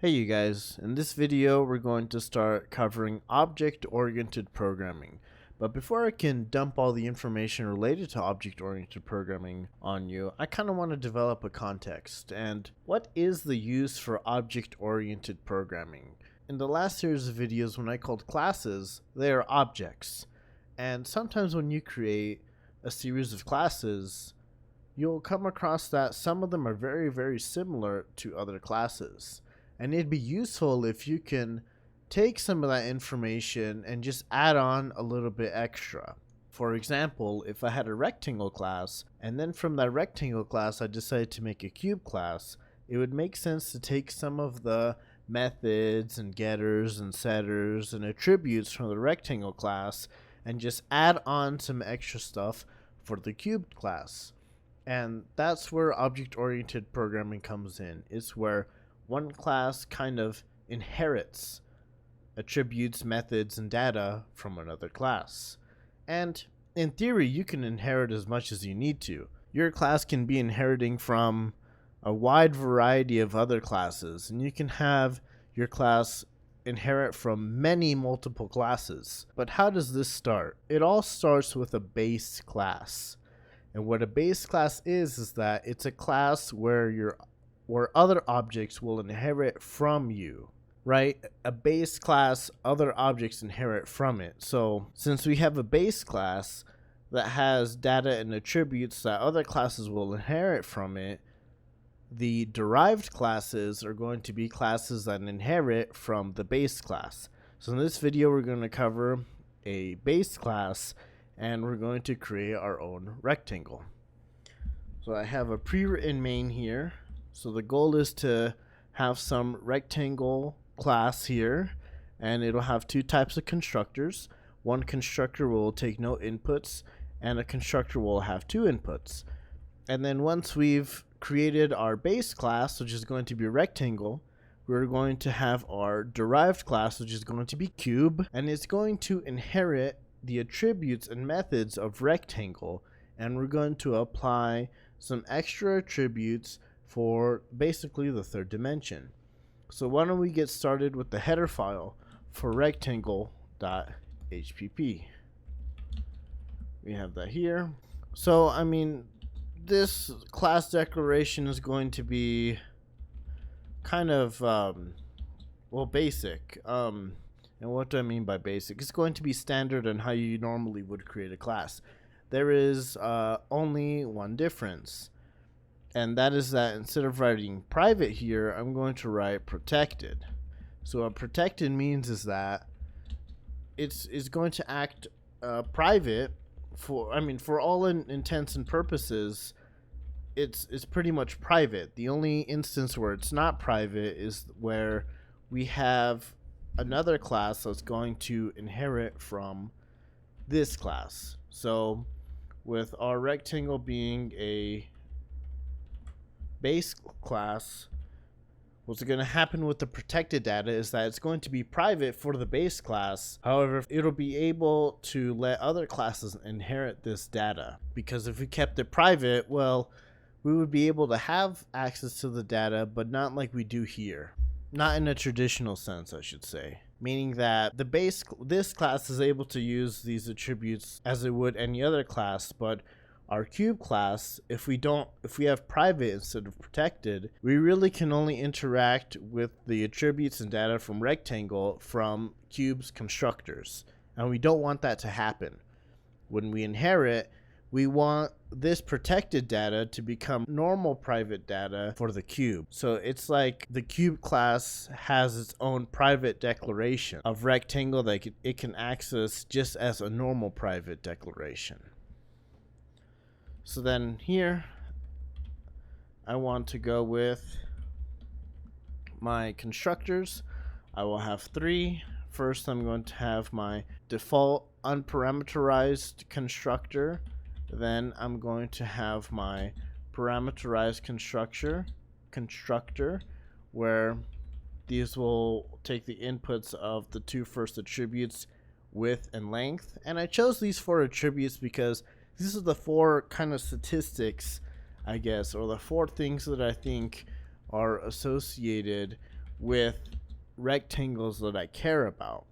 Hey you guys, in this video we're going to start covering object-oriented programming. But before I can dump all the information related to object-oriented programming on you, I kind of want to develop a context. And what is the use for object-oriented programming? In the last series of videos when I called classes, they are objects. And sometimes when you create a series of classes, you'll come across that some of them are very similar to other classes. And it'd be useful if you can take some of that information and just add on a little bit extra. For example, if I had a rectangle class, and then from that rectangle class I decided to make a cube class, it would make sense to take some of the methods and getters and setters and attributes from the rectangle class and just add on some extra stuff for the cube class. And that's where object-oriented programming comes in. It's where one class kind of inherits attributes, methods, and data from another class. And in theory, you can inherit as much as you need to. Your class can be inheriting from a wide variety of other classes, and you can have your class inherit from many multiple classes. But how does this start? It all starts with a base class. And what a base class is that it's a class where other objects will inherit from you, right? A base class, other objects inherit from it. So since we have a base class that has data and attributes that other classes will inherit from it, the derived classes are going to be classes that inherit from the base class. So in this video, we're going to cover a base class and we're going to create our own rectangle. So I have a pre-written main here. So the goal is to have some rectangle class here, and it'll have two types of constructors. One constructor will take no inputs, and a constructor will have two inputs. And then once we've created our base class, which is going to be a rectangle, we're going to have our derived class, which is going to be cube, and it's going to inherit the attributes and methods of rectangle, and we're going to apply some extra attributes for basically the third dimension. So why don't we get started with the header file for rectangle.hpp. We have that here. So I mean, this class declaration is going to be kind of basic. And what do I mean by basic? It's going to be standard on how you normally would create a class. There is only one difference, and that is that instead of writing private here, I'm going to write protected. So what protected means is that it's going to act private for all intents and purposes. It's pretty much private. The only instance where it's not private is where we have another class that's going to inherit from this class. So with our rectangle being a base class, what's going to happen with the protected data is that it's going to be private for the base class. However, it'll be able to let other classes inherit this data, because if we kept it private, well, we would be able to have access to the data, but not like we do here. Not in a traditional sense, I should say. Meaning that this class is able to use these attributes as it would any other class, but our cube class, if we have private instead of protected, we really can only interact with the attributes and data from rectangle from cube's constructors. And we don't want that to happen. When we inherit, we want this protected data to become normal private data for the cube. So it's like the cube class has its own private declaration of rectangle that it can access just as a normal private declaration. So then here, I want to go with my constructors. I will have three. First, I'm going to have my default unparameterized constructor. Then I'm going to have my parameterized constructor, where these will take the inputs of the two first attributes, width and length. And I chose these four attributes because these are the four kind of statistics, I guess, or the four things that I think are associated with rectangles that I care about,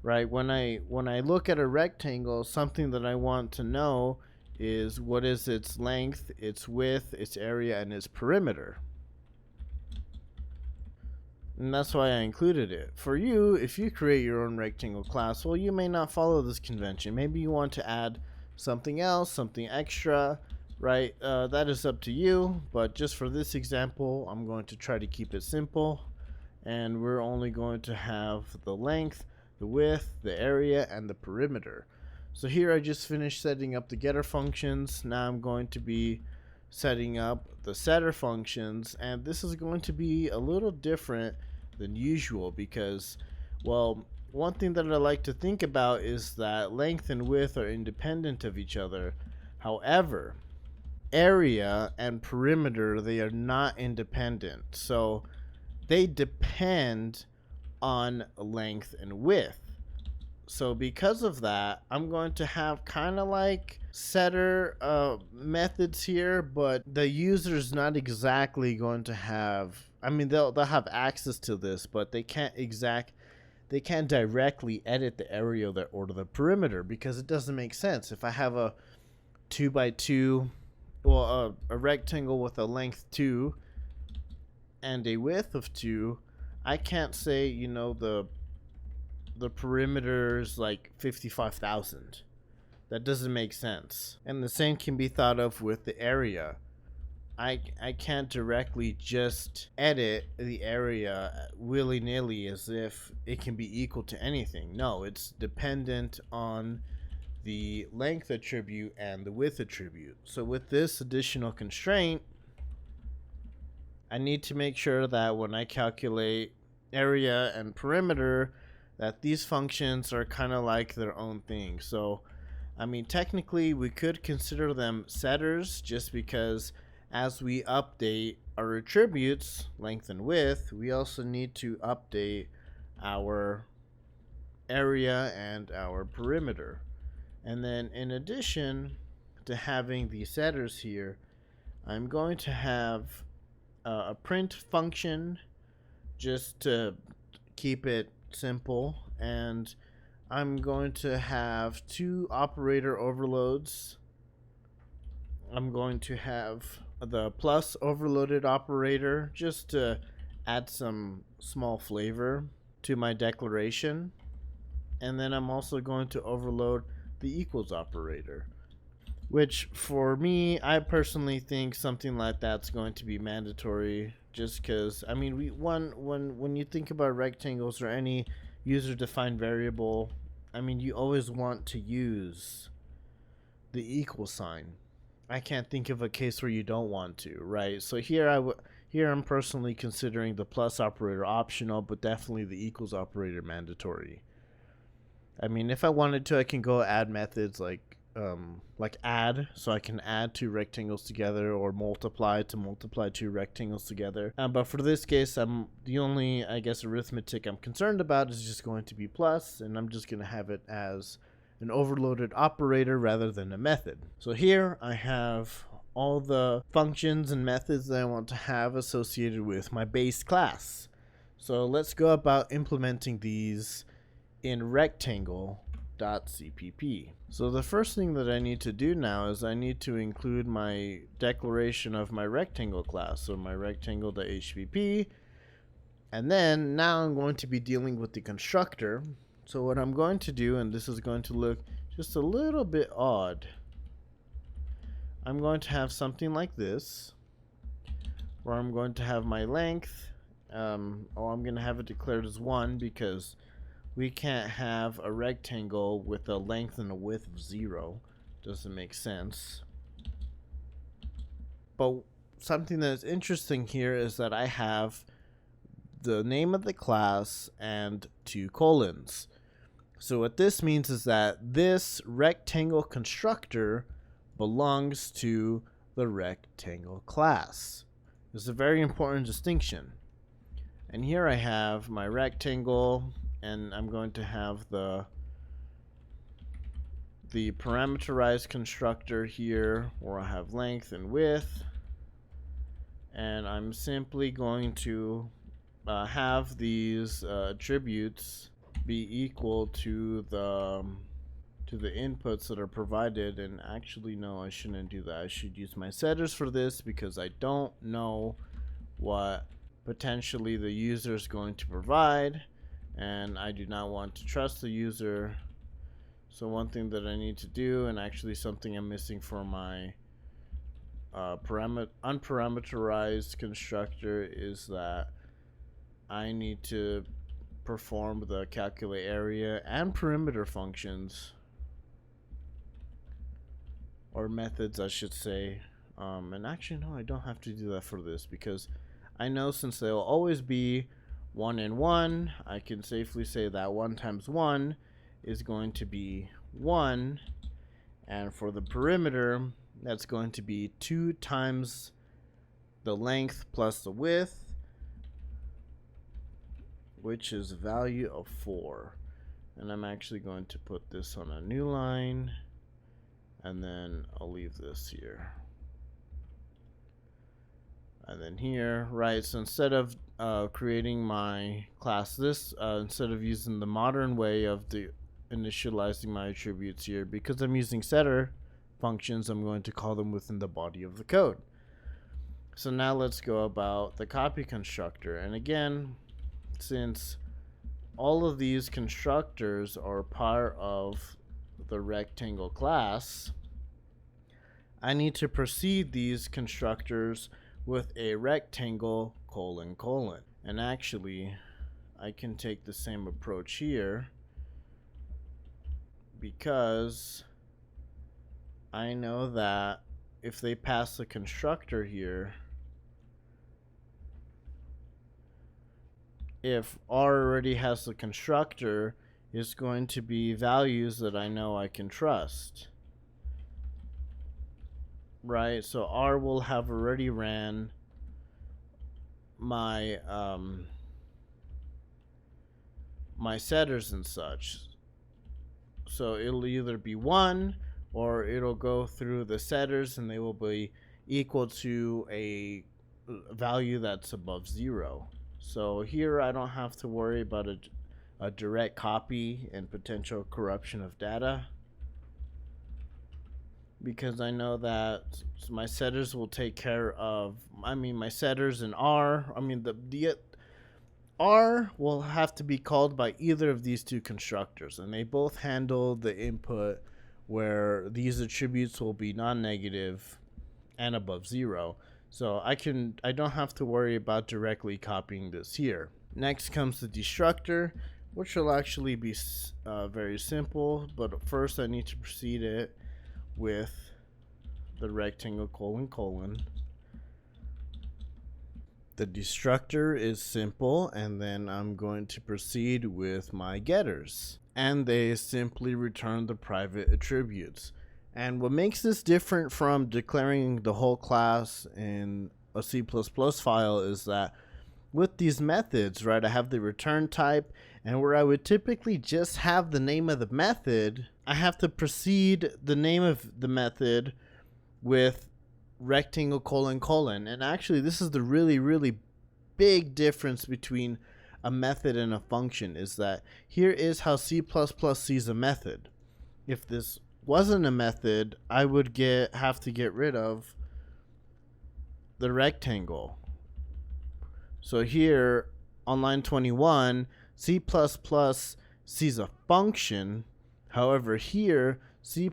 right? When I look at a rectangle, something that I want to know is what is its length, its width, its area, and its perimeter. And that's why I included it. For you, if you create your own rectangle class, well, you may not follow this convention. Maybe you want to add something else, something extra, right? That is up to you, but just for this example, I'm going to try to keep it simple, and we're only going to have the length, the width, the area, and the perimeter. So here I just finished setting up the getter functions. Now I'm going to be setting up the setter functions, and this is going to be a little different than usual because, well, one thing that I like to think about is that length and width are independent of each other. However, area and perimeter, they are not independent, so they depend on length and width. So because of that, I'm going to have kind of like setter methods here, but the user's not exactly going to have, I mean, they'll have access to this, but they can't directly edit the area or the perimeter, because it doesn't make sense. If I have a 2x2, well, a rectangle with a length 2 and a width of 2, I can't say, you know, the perimeter's like 55,000. That doesn't make sense. And the same can be thought of with the area. I can't directly just edit the area willy-nilly as if it can be equal to anything. No, it's dependent on the length attribute and the width attribute. So with this additional constraint, I need to make sure that when I calculate area and perimeter, that these functions are kind of like their own thing. So, I mean, technically we could consider them setters, just because as we update our attributes, length and width, we also need to update our area and our perimeter. And then in addition to having the setters here, I'm going to have a print function just to keep it simple, and I'm going to have 2 operator overloads. I'm going to have the plus overloaded operator just to add some small flavor to my declaration, and then I'm also going to overload the equals operator, which for me, I personally think something like that's going to be mandatory, just because, I mean, when you think about rectangles or any user-defined variable, I mean, you always want to use the equal sign. I can't think of a case where you don't want to, right? So here I'm personally considering the plus operator optional, but definitely the equals operator mandatory. I mean, if I wanted to, I can go add methods like add, so I can add 2 rectangles together, or multiply to multiply 2 rectangles together. But for this case, the only, I guess, arithmetic I'm concerned about is just going to be plus, and I'm just going to have it as an overloaded operator rather than a method. So here I have all the functions and methods that I want to have associated with my base class. So let's go about implementing these in rectangle.cpp. So the first thing that I need to do now is I need to include my declaration of my rectangle class, so my rectangle.hpp, and then now I'm going to be dealing with the constructor. So what I'm going to do, and this is going to look just a little bit odd, I'm going to have something like this, where I'm going to have my length, I'm going to have it declared as 1, because we can't have a rectangle with a length and a width of 0. Doesn't make sense. But something that's interesting here is that I have the name of the class and 2 colons. So what this means is that this rectangle constructor belongs to the rectangle class. This is a very important distinction. And here I have my rectangle, and I'm going to have the parameterized constructor here, where I have length and width, and I'm simply going to have these attributes be equal to the inputs that are provided. And actually, no, I shouldn't do that. I should use my setters for this because I don't know what potentially the user is going to provide, and I do not want to trust the user. So one thing that I need to do, and actually something I'm missing for my unparameterized constructor, is that I need to perform the calculate area and perimeter functions, or methods I should say. And actually no, I don't have to do that for this, because I know since they'll always be 1 and 1, I can safely say that 1 times 1 is going to be 1, and for the perimeter that's going to be 2 times the length plus the width, which is a value of 4. And I'm actually going to put this on a new line, and then I'll leave this here. And then here, right, so instead of creating my class instead of using the modern way of initializing my attributes here, because I'm using setter functions, I'm going to call them within the body of the code. So now let's go about the copy constructor. And again, since all of these constructors are part of the rectangle class, I need to precede these constructors with a rectangle : and actually I can take the same approach here, because I know that if they pass the constructor here, if R already has the constructor, it's going to be values that I know I can trust. Right, so R will have already ran my my setters and such. So it'll either be 1, or it'll go through the setters and they will be equal to a value that's above 0. So here I don't have to worry about a direct copy and potential corruption of data, because I know that my setters will take care of, my setters in R, the R will have to be called by either of these two constructors, and they both handle the input where these attributes will be non-negative and above 0. So I don't have to worry about directly copying this here. Next comes the destructor, which will actually be very simple, but first I need to precede it with the rectangle : The destructor is simple, and then I'm going to proceed with my getters, and they simply return the private attributes. And what makes this different from declaring the whole class in a C++ file is that with these methods, right, I have the return type, and where I would typically just have the name of the method, I have to precede the name of the method with rectangle : and actually this is the really big difference between a method and a function, is that here is how C++ sees a method. If this wasn't a method, I would have to get rid of the rectangle. So here on line 21, C++ sees a function. However, here C++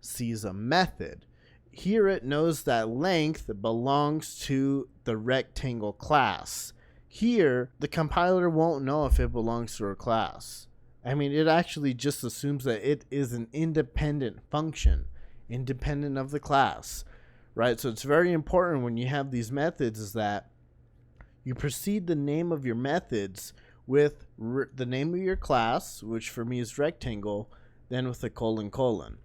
sees a method. Here it knows that length belongs to the rectangle class. Here, the compiler won't know if it belongs to a class. It actually just assumes that it is an independent function, independent of the class, right? So it's very important when you have these methods is that you precede the name of your methods with the name of your class, which for me is rectangle, then with a :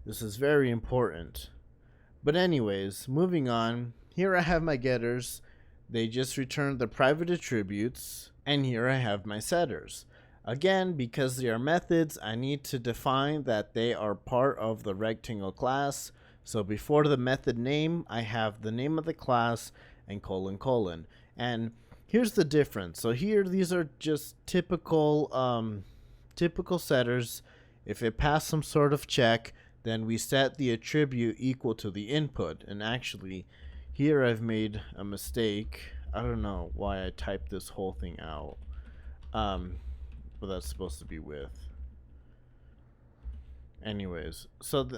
This is very important. But anyways, moving on, here I have my getters. They just return the private attributes, and here I have my setters. Again, because they are methods, I need to define that they are part of the rectangle class. So before the method name, I have the name of the class and : And here's the difference. So here, these are just typical setters. If it passed some sort of check, then we set the attribute equal to the input. And actually, here I've made a mistake. I don't know why I typed this whole thing out. But that's supposed to be with. Anyways, so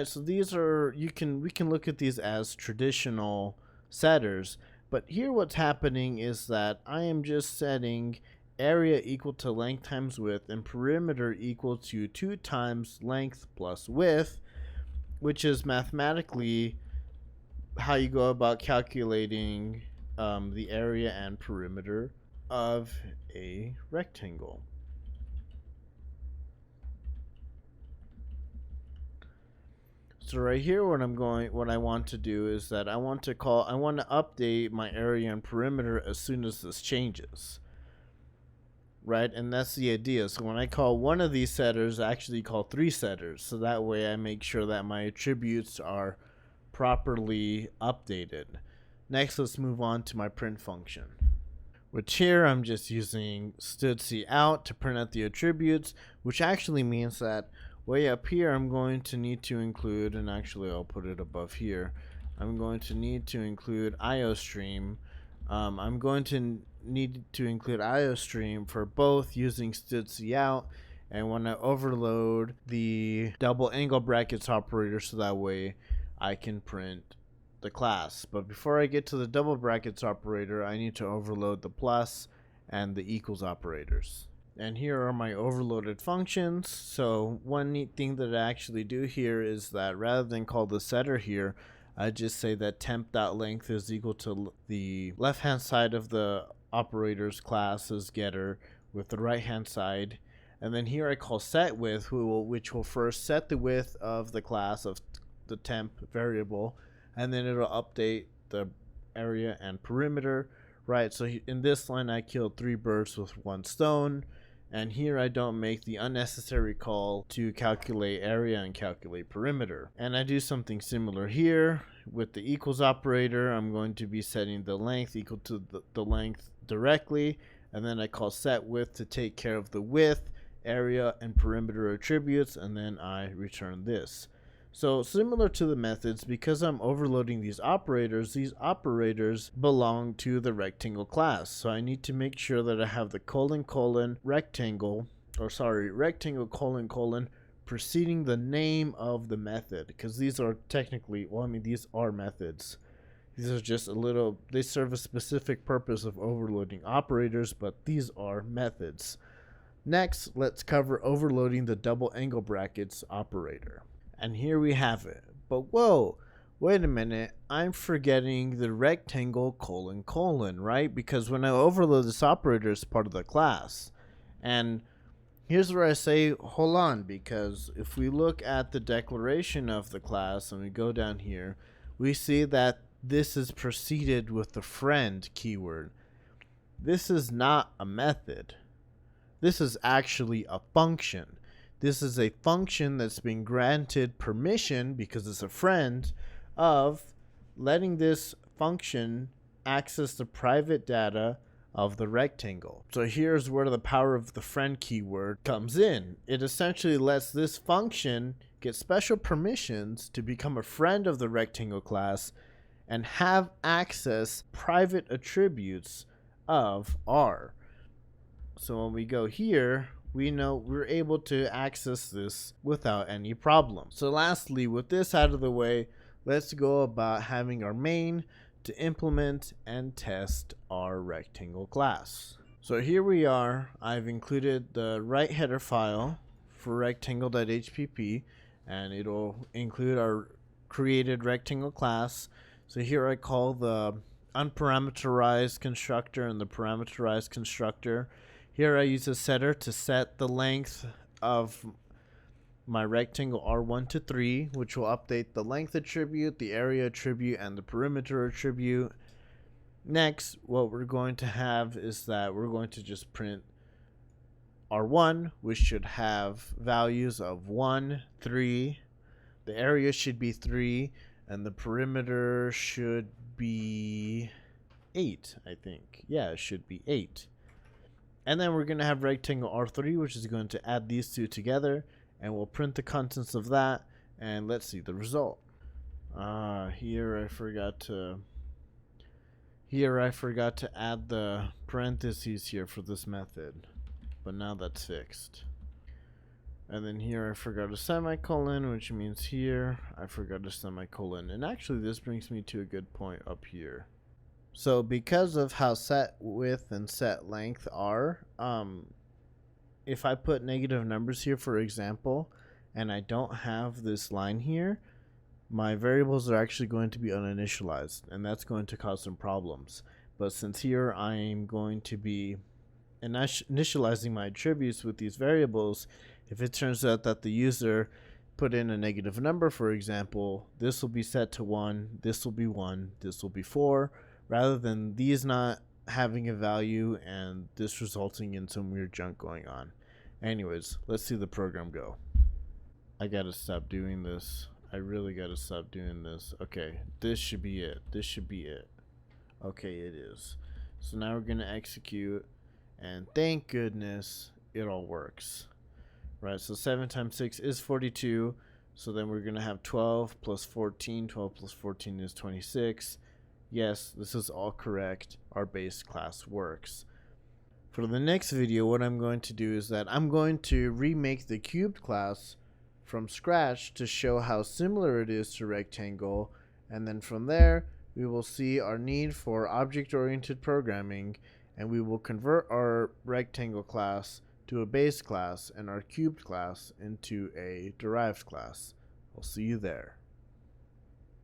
so these are, we can look at these as traditional setters. But here what's happening is that I am just setting area equal to length times width and perimeter equal to 2 times length plus width, which is mathematically how you go about calculating the area and perimeter of a rectangle. So right here, what I want to do is that I want to update my area and perimeter as soon as this changes. Right, and that's the idea. So when I call one of these setters, I actually call 3 setters. So that way I make sure that my attributes are properly updated. Next, let's move on to my print function. Which here I'm just using std_out to print out the attributes, which actually means that way up here I'm going to need to include, and actually I'll put it above here, I'm going to need to include IOStream. I'm going to need to include IOStream for both using std_out and when I overload the double angle brackets operator, so that way I can print the class. But before I get to the double brackets operator, I need to overload the plus and the equals operators. And here are my overloaded functions. So one neat thing that I actually do here is that rather than call the setter here, I just say that temp.length is equal to the left hand side of the operator's class as getter with the right hand side. And then here I call setWidth, which will first set the width of the class of the temp variable, and then it'll update the area and perimeter. Right, so in this line I killed 3 birds with 1 stone. And here I don't make the unnecessary call to calculate area and calculate perimeter. And I do something similar here with the equals operator. I'm going to be setting the length equal to the length directly. And then I call setWidth to take care of the width, area, and perimeter attributes. And then I return this. So similar to the methods, because I'm overloading these operators belong to the rectangle class. So I need to make sure that I have the rectangle preceding the name of the method, because these are technically, these are methods. These are just they serve a specific purpose of overloading operators, but these are methods. Next, let's cover overloading the double angle brackets operator. And here we have it. But whoa, wait a minute. I'm forgetting the rectangle : right? Because when I overload this operator, it's part of the class. And here's where I say, hold on, because if we look at the declaration of the class and we go down here, we see that this is preceded with the friend keyword. This is not a method. This is actually a function. This is a function that's been granted permission, because it's a friend, of letting this function access the private data of the rectangle. So here's where the power of the friend keyword comes in. It essentially lets this function get special permissions to become a friend of the rectangle class and have access private attributes of R. So when we go here, we know we're able to access this without any problem. So lastly, with this out of the way, let's go about having our main to implement and test our rectangle class. So here we are. I've included the right header file for rectangle.hpp, and it'll include our created rectangle class. So here I call the unparameterized constructor and the parameterized constructor. Here I use a setter to set the length of my rectangle R1 to 3, which will update the length attribute, the area attribute, and the perimeter attribute. Next, what we're going to have is that we're going to just print R1, which should have values of 1, 3. The area should be 3, and the perimeter should be 8, I think. Yeah, it should be 8. And then we're going to have rectangle R3, which is going to add these two together, and we'll print the contents of that, and let's see the result. Here I forgot to add the parentheses here for this method, but now that's fixed. And then here I forgot a semicolon, which means here I forgot a semicolon. And actually this brings me to a good point up here. So because of how set width and set length are, if I put negative numbers here, for example, and I don't have this line here, my variables are actually going to be uninitialized, and that's going to cause some problems. But since here I'm going to be initializing my attributes with these variables, if it turns out that the user put in a negative number, for example, this will be set to 1, this will be 1, this will be 4, rather than these not having a value and this resulting in some weird junk going on. Anyways, let's see the program go. I gotta stop doing this. I really gotta stop doing this. Okay, this should be it. This should be it. Okay, it is. So now we're gonna execute, and thank goodness it all works. Right, so 7 times 6 is 42. So then we're gonna have 12 plus 14. 12 plus 14 is 26. Yes, this is all correct. Our base class works. For the next video, what I'm going to do is that I'm going to remake the cubed class from scratch to show how similar it is to rectangle, and then from there we will see our need for object-oriented programming, and we will convert our rectangle class to a base class and our cubed class into a derived class. I'll see you there.